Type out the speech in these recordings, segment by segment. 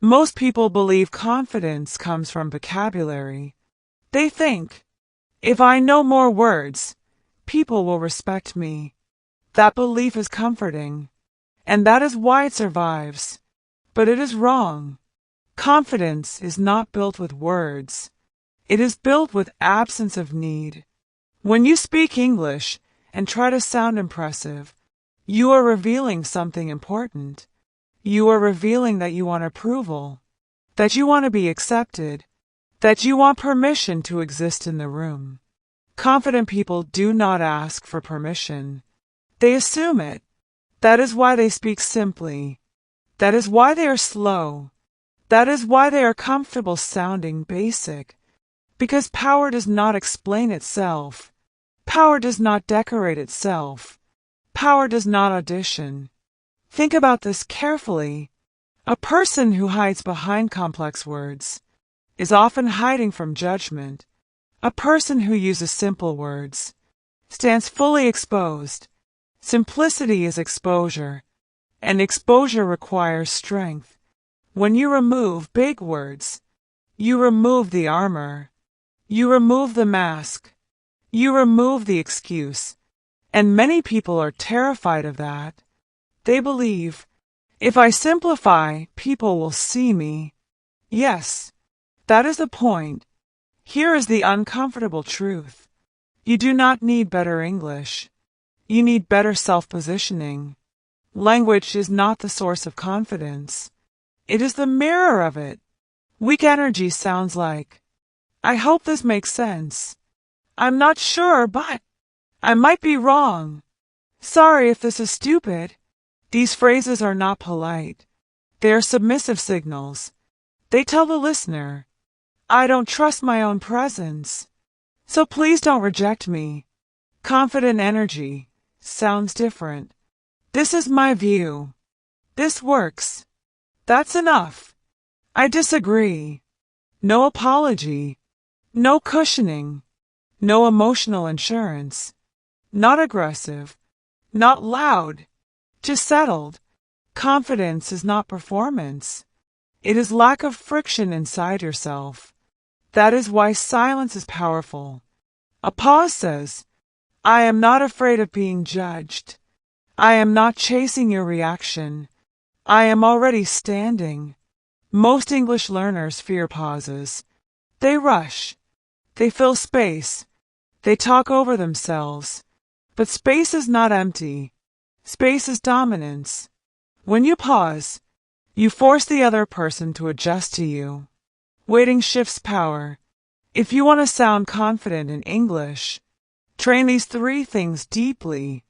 Most people believe confidence comes from vocabulary. They think, if I know more words, people will respect me. That belief is comforting, and that is why it survives. But it is wrong. Confidence is not built with words. It is built with absence of need. When you speak English and try to sound impressive, you are revealing something important. You are revealing that you want approval, that you want to be accepted, that you want permission to exist in the room. Confident people do not ask for permission. They assume it. That is why they speak simply. That is why they are slow. That is why they are comfortable sounding basic. Because power does not explain itself. Power does not decorate itself. Power does not audition. Think about this carefully. A person who hides behind complex words is often hiding from judgment. A person who uses simple words stands fully exposed. Simplicity is exposure, and exposure requires strength. When you remove big words, you remove the armor. You remove the mask. You remove the excuse. And many people are terrified of that. They believe, if I simplify, people will see me. Yes, that is the point. Here is the uncomfortable truth. You do not need better English. You need better self-positioning. Language is not the source of confidence. It is the mirror of it. Weak energy sounds like, I hope this makes sense. I'm not sure, but I might be wrong. Sorry if this is stupid. These phrases are not polite. They are submissive signals. They tell the listener, I don't trust my own presence, so please don't reject me. Confident energy sounds different. This is my view. This works. That's enough. I disagree. No apology. No cushioning. No emotional insurance. Not aggressive. Not loud. Just settled. Confidence is not performance. It is lack of friction inside yourself. That is why silence is powerful. A pause says, I am not afraid of being judged. I am not chasing your reaction. I am already standing. Most English learners fear pauses. They rush. They fill space. They talk over themselves. But space is not empty. Space is dominance. When you pause, you force the other person to adjust to you. Waiting shifts power. If you want to sound confident in English, train these 3 things deeply.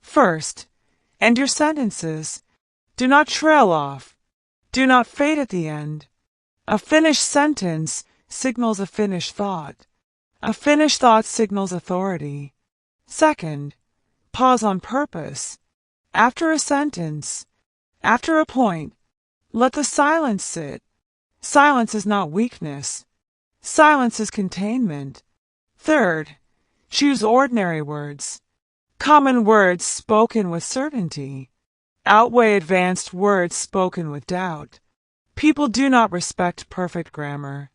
First, end your sentences. Do not trail off. Do not fade at the end. A finished sentence signals a finished thought. A finished thought signals authority. Second, pause on purpose. After a sentence, after a point, let the silence sit. Silence is not weakness. Silence is containment. Third, choose ordinary words. Common words spoken with certainty outweigh advanced words spoken with doubt. People do not respect perfect grammar.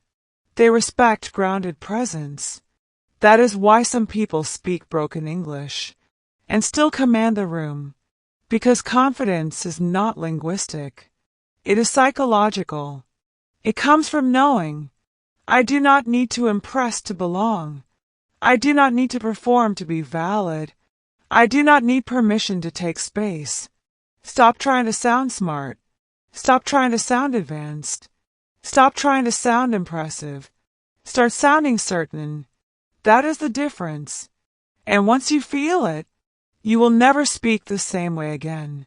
They respect grounded presence. That is why some people speak broken English and still command the room, because confidence is not linguistic. It is psychological. It comes from knowing, I do not need to impress to belong. I do not need to perform to be valid. I do not need permission to take space. Stop trying to sound smart. Stop trying to sound advanced. Stop trying to sound impressive. Start sounding certain. That is the difference. And once you feel it, you will never speak the same way again.